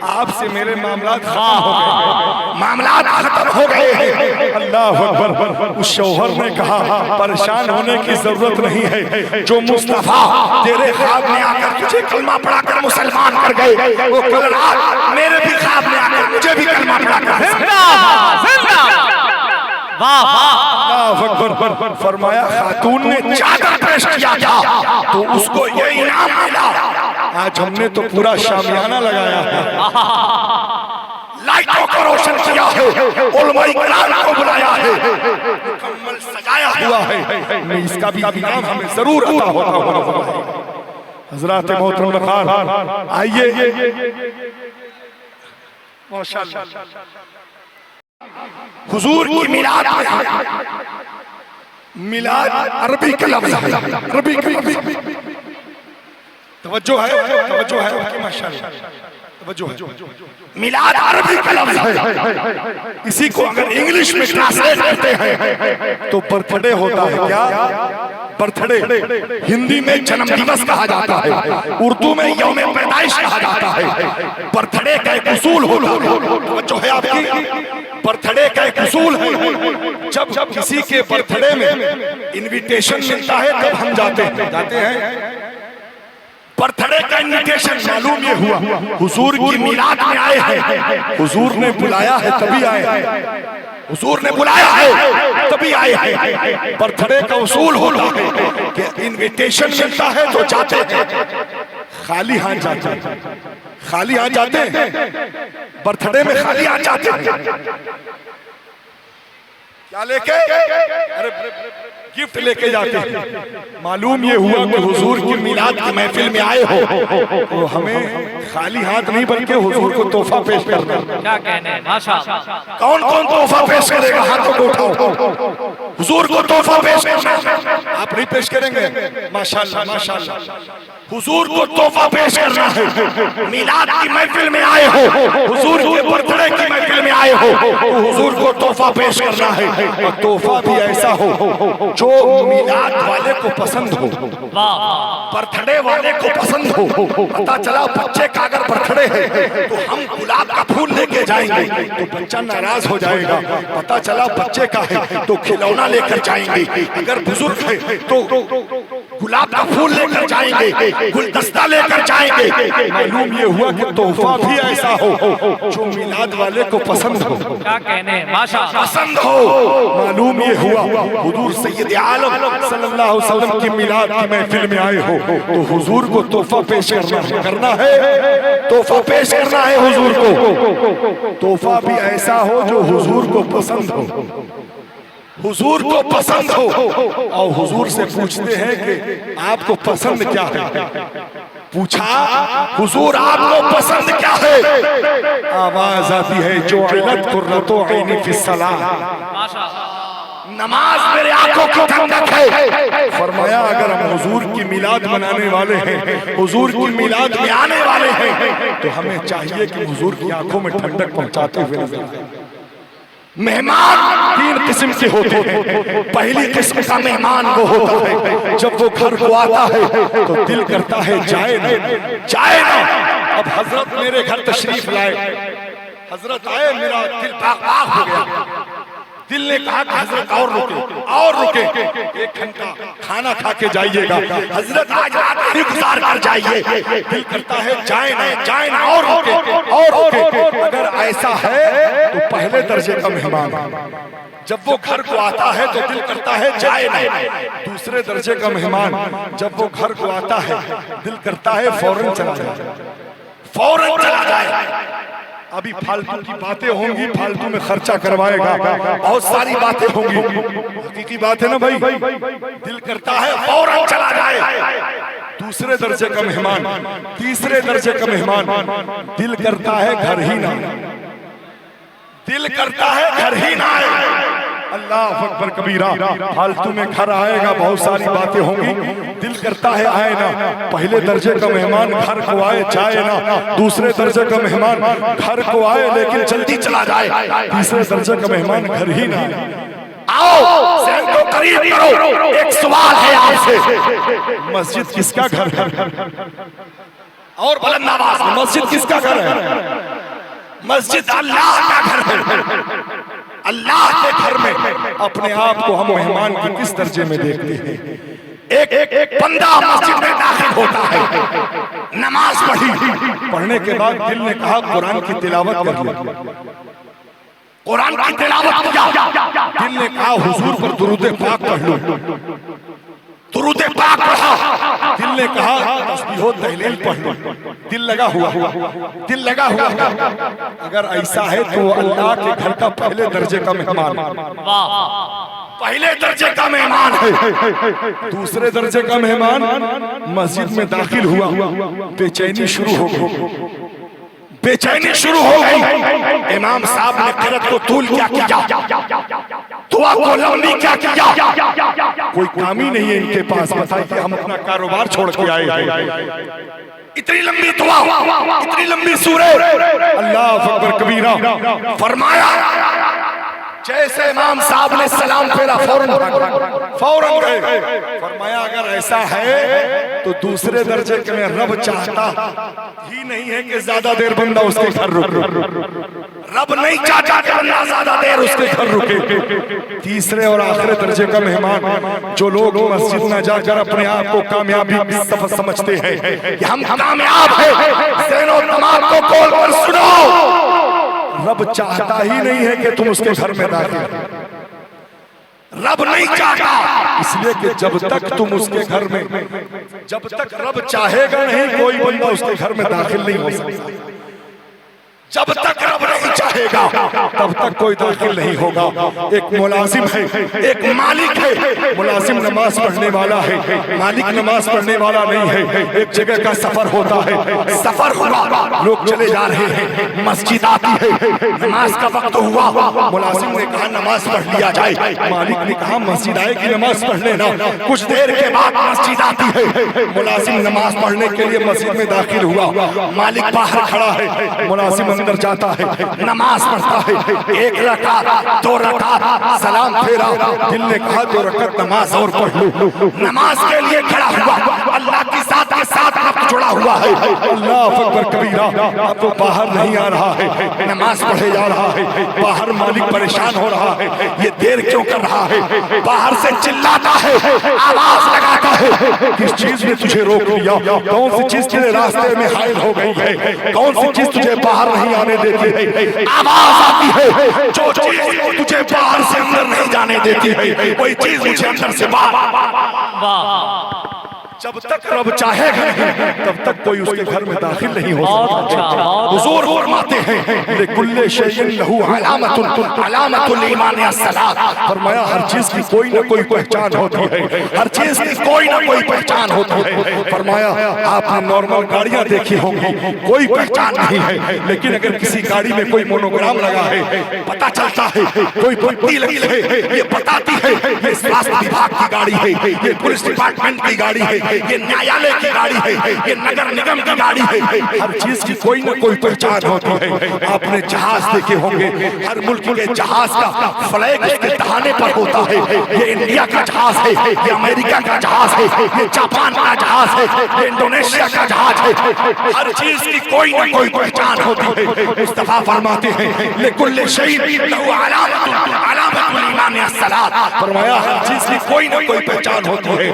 आपसे मेरे मामलात खत्म हो गए, मामलात खत्म हो गए। अल्लाह अकबर। उस शौहर ने कहा परेशान होने की जरूरत नहीं है, जो मुस्तफा तेरे ख्वाब में आकर तुझे कलमा पढ़ाकर मुसलमान कर गए, वो कल रात मेरे भी ख्वाब में आकर मुझे भी कलमा पढ़ाकर। वाह वाह, फरमाया खातून ने चादर पेश किया था तो उसको ये इनाम मिला। आज हमने तो पूरा शामियाना लगाया है, लाइटों को रोशन किया है, उलमाए किराम को बुलाया है, मुकम्मल सजाया हुआ है। मैं इसका भी इनाम हमें जरूर अता होगा। हजरात मोहतरम नखार आइए, माशाअल्लाह हुजूर की मिलाद मिलाद अरबी का लफ्ज़ है, अरबी तवज्जो है माशाअल्लाह, तवज्जो है। मिलाद अरबी का लफ्ज़ है, इसी को अगर इंग्लिश में ट्रांसलेट करते हैं तो बर्थडे होता है। क्या बर्थडे? हिंदी में जन्म दिवस कहा जाता है, उर्दू में यौम पैदाइश कहा जाता है। बर्थडे का एक उसूल होता है, जो है आपकी बर्थडे का एक उसूल है। जब किसी के बर्थडे में इनविटेशन मिलता है तब हम जाते हैं। बर्थडे का इनविटेशन मालूम ये हुआ हुजूर की मिलाद में आए हैं, हुजूर ने बुलाया है तभी आए हैं, हुजूर ने बुलाया है तभी आए हैं। बर्थडे का उसूल होता है कि इनविटेशन मिलता है तो जाते हैं, खाली हाथ जाते हैं, खाली हाथ जाते हैं, बर्थडे में खाली हाथ जाते हैं। क्या लेके? अरे गिफ्ट लेके जाते हैं। मालूम ये हुआ कि हुजूर की मिलाद की महफिल में आए हो तो हमें खाली हाथ नहीं बल्कि हुजूर को तोहफा पेश करना। क्या कहने हैं, माशाअल्लाह। कौन कौन तोहफा पेश करेगा? हाथों को उठाओ। हुजूर को तोहफा पेश करना। आप नहीं पेश करेंगे? माशाअल्लाह माशाअल्लाह। हुजूर को तोहफा पेश करना है। मिलाद की महफिल में आए हो, हुजूर के बर्थडे की महफिल में आए हो तो हुजूर को तोहफा पेश करना है। और तोहफा भी ऐसा हो जो मिलाद वाले को पसंद हो, बर्थडे वाले को पसंद हो। पता चला बच्चे का अगर बर्थडे है तो हम गुलाब का फूल लेके जाएंगे तो बच्चा नाराज हो जाएगा। पता चला बच्चे का है तो खिलौना लेकर जाएंगे। अगर बुजुर्ग है तो गुलाब का फूल लेकर जाएंगे, गुलदस्ता लेकर जाएंगे। मालूम ये हुआ कि तोहफा भी ऐसा हो जो मिलाद वाले को पसंद हो। क्या कहने, माशाअल्लाह, पसंद हो। मालूम ये हुआ हुजूर सैयद आलम सल्लल्लाहु अलैहि वसल्लम की मिलाद की महफिल में आए हो तो हुजूर को तोहफा पेश करना है, तोहफा पेश करना है हुजूर को। तोहफा भी ऐसा हो जो हुजूर को पसंद हो, हुजूर को पसंद हो। और हुजूर से पूछते हैं कि आपको पसंद क्या है? पूछा हुजूर आपको पसंद क्या है? आवाज आती है जो इलत कुर्रतो ऐनी फिस्सलाह, नमाज मेरे आंखों की ठंडक है। फरमाया अगर हम हुजूर की मिलाद मनाने वाले हैं, हुजूर की मिलाद में आने वाले हैं तो हमें चाहिए कि हुजूर की आंखों में ठंडक पहुंचाते हुए नजर आए। मेहमान तीन किस्म के होते हैं। पहली किस्म का मेहमान वो होता है जब वो घर को आता है तो दिल करता है जाए ना, जाए ना। अब हजरत मेरे घर तशरीफ लाए, हजरत आए, मेरा दिल पाक हो गया। दिल ने कहा कि हजरत और रुके, और रुके, एक घंटा खाना खा के जाइएगा, हजरत आज रात ही गुजार कर जाइए। दिल करता है जाए ना, जाए ना, और रुके, और रुके। अगर ऐसा है तो पहले दर्जे का मेहमान, जब वो घर को आता है तो दिल करता है जाए ना। दूसरे दर्जे का मेहमान जब वो घर को आता है दिल करता है फौरन चला जाए, फौरन चला जाए। अभी फालतू की बातें होंगी, फालतू में खर्चा करवाएगा, बहुत सारी बातें होंगी, हकीकी बात है ना भाई। दिल करता है फौरन चला जाए। दूसरे दर्जे का मेहमान, तीसरे दर्जे का मेहमान दिल करता है घर ही ना, दिल करता है घर ही ना आए। अल्लाह अकबर कबीरा। फालतू में घर आएगा, बहुत सारी बातें होंगी, दिल करता है आए ना। पहले दर्जे का मेहमान घर को आए जाए ना, दूसरे दर्जे का मेहमान घर को आए लेकिन जल्दी चला जाए, तीसरे दर्जे का मेहमान घर ही ना। आओ सहन को करीब करो, एक सवाल है आपसे, मस्जिद किसका घर है? और बुलंद आवाज में, मस्जिद किसका घर है? मस्जिद अल्लाह का घर है। अल्लाह के घर में अपने आप को हम मेहमान की किस दर्जे में देखते हैं? एक बंदा मस्जिद में दाखिल होता है, नमाज पढ़ी, पढ़ने के बाद दिल ने कहा कुरान की तिलावत कर लो, कुरान की तिलावत किया। दिल ने कहा हुजूर पर दुरूद पाक पढ़ लो, दुरूद पाक पढ़ा। दिल ने कहा तस्बीह तहलील पढ़ लो, दिल लगा हुआ, दिल लगा हुआ। अगर ऐसा है तो अल्लाह के घर का पहले दर्जे का मेहमान, पहले दर्जे का मेहमान है। दूसरे दर्जे का मेहमान मस्जिद में दाखिल हुआ, बेचैनी शुरू हो गई, बेचैनी शुरू हो गई। इमाम साहब ने क़िरात को तूल क्या किया, दुआ को लंबी क्या किया, कोई काम ही नहीं है इनके पास। बताइए हम अपना कारोबार छोड़ के आए, इतनी लंबी दुआ, इतनी लंबी सूरह, अल्लाह अकबर कबीरा। फरमाया जैसे इमाम साहब ने सलाम फेरा फौरन गए। फरमाया अगर ऐसा है तो दूसरे दर्जे के में रब चाहता ही नहीं है कि ज्यादा देर बंदा उसके घर रुके, रब नहीं चाहता कि बंदा ज्यादा देर उसके घर रुके। तीसरे और आखिरी दर्जे का मेहमान, जो लोग मस्जिद में जाकर अपने आप को कामयाबी समझते हैं कि हम कामयाब हैं, ज़हन और दिमाग को खोल कर सुनो, रब चाहता ही नहीं है कि तुम उसके घर में दाखिल, रब नहीं चाहता। इसलिए कि जब तक तुम उसके घर में, जब तक रब चाहेगा नहीं कोई बंदा उसके घर में दाखिल नहीं हो सकता। जब तक रब नहीं चाहेगा तब तक कोई दाखिल नहीं होगा। एक मुलाजिम है, एक मालिक है। मुलाजिम नमाज पढ़ने वाला है, मालिक नमाज पढ़ने वाला नहीं है। एक जगह का सफर होता है, सफर हुआ, लोग चले जा रहे हैं, मस्जिद आती है, नमाज का वक्त हुआ। मुलाजिम ने कहा नमाज पढ़ लिया जाए, मालिक ने कहा मस्जिद आएगी नमाज पढ़ लेना। कुछ देर के बाद मस्जिद आती है, मुलाजिम नमाज पढ़ने के लिए मस्जिद में दाखिल हुआ, मालिक बाहर खड़ा है, मुलाजिम अंदर जाता है, नमाज पढ़ता है, एक रकात, दो रकात, सलाम फेरा। दिल ने कहा 2 रकात नमाज और पढ़ लूं। नमाज के लिए खड़ा हुआ, अल्लाह की जात के साथ वक्त जुड़ा हुआ है। अल्लाह अकबर कबीरा, अब वो बाहर नहीं आ रहा है, नमाज पढ़े जा रहा है। बाहर मालिक परेशान हो रहा है, ये देर क्यों कर रहा है? बाहर से चिल्लाता है, आवाज लगाता है, किस चीज ने तुझे रोक लिया? कौन सी चीज तेरे रास्ते में हाइल हो गई है? कौन सी चीज तुझे बाहर नहीं आने देती है? आवाज आती है, जो चीज तुझे बाहर से अंदर नहीं जाने देती है, वही चीज मुझे अंदर से बाहर। जब तक रब चाहेगा तब तक कोई उसके घर में दाखिल नहीं हो सकता। हुजूर फरमाते हैं लिकुल्ले शैइन लहू अलामतुन अलामतुल ईमान अस्सलात। फरमाया हर चीज की कोई ना कोई पहचान होती है, हर चीज की कोई ना कोई पहचान होती है। फरमाया आपने नॉर्मल गाड़ियां देखी होंगी, कोई पहचान नहीं है, लेकिन अगर किसी गाड़ी में कोई मोनोग्राम लगा है, पता चलता है, कोई पट्टी लगी है, ये बताती है ये स्वास्थ्य विभाग की गाड़ी है, ये पुलिस डिपार्टमेंट की गाड़ी है, ये न्यायालय की गाड़ी है, ये नगर निगम की गाड़ी है। हर चीज की कोई ना कोई पहचान होती है। आपने जहाज देखे होंगे, हर मुल्क के जहाज का फ्लैग इसके दहाने पर होता है। ये इंडिया का जहाज है, ये अमेरिका का जहाज है, ये जापान का जहाज है, ये इंडोनेशिया का जहाज है। हर चीज की कोई ना कोई पहचान होती है। मुस्तफा फरमाते हैं लिकुल्ले शैइन लहू अलामतुन अलामतुल ईमान अस्सलात। फरमाया हर चीज की कोई ना कोई पहचान होती है।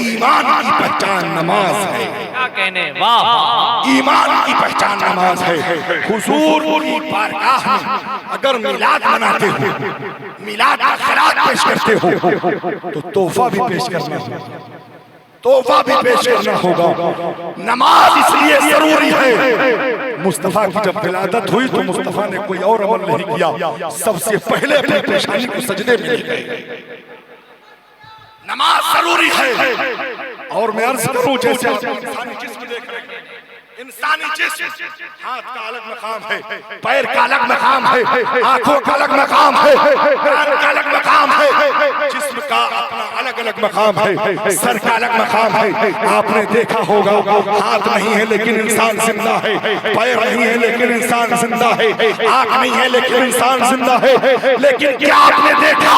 ईमान की पहचान नमाज है। क्या कहने, वाह। ईमान की पहचान नमाज है। हुजूर की बारगाह में अगर मिलाद मनाते हो, मिलाद का खिरात पेश करते हो, तो तोहफा भी पेश करना होगा, तोहफा भी पेश करना होगा। नमाज इसलिए जरूरी है। मुस्तफा की जब विलादत हुई तो मुस्तफा ने कोई और अमल नहीं किया, सबसे पहले अपनी पेशानी को सजदे में ले गए। नमाज जरूरी है। और मैं अर्ज करूं जैसे इंसानी जिस्म देख रहे हैं, इंसानी जिस्म, हाथ का अलग मकाम है, पैर का अलग मकाम है, आंखों का अलग मकाम है, कान का अलग मकाम है, जिस्म का अपना अलग अलग मकाम है, सर का अलग मकाम है। आपने देखा होगा हाथ नहीं है लेकिन इंसान जिंदा है, पैर नहीं है लेकिन इंसान जिंदा है, आंख नहीं है लेकिन इंसान जिंदा है। लेकिन क्या आपने देखा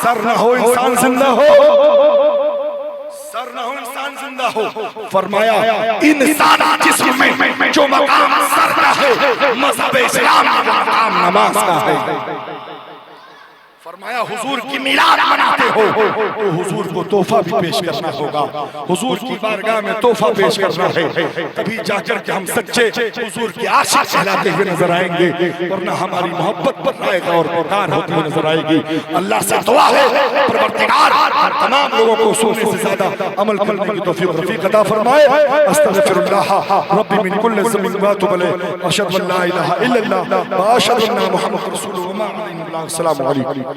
सर न हो इंसान जिंदा हो? सर न हो इंसान जिंदा हो। फरमाया इंसानी जिस्म में जो मकाम सर का है, मज़हब इस्लाम का मकाम नमाज का है। फरमाया हुजूर की मिलाद मनाते हो तो हुजूर को तोहफा भी पेश करना होगा, हुजूर की बारगाह में तोहफा पेश करना है, तभी जाकर के हम सच्चे हुजूर के आशिक कहलाते हुए नजर आएंगे, वरना हमारी मोहब्बत बदलाएगा और बेकार होती हुई नजर आएगी। अल्लाह से दुआ है परवरदिगार तमाम लोगों को सोचने से ज्यादा अमल करने की तौफीक रफीक अता फरमाए। अस्तगफिरुल्लाह रब्बी मिन कुल्लि ज़ंबिन व अतूबु इलैहि व अशहदु अन ला इलाहा इल्लल्लाह व अशहदु अन्ना मुहम्मदुर रसूलुल्लाह। अस्सलामु अलैकुम।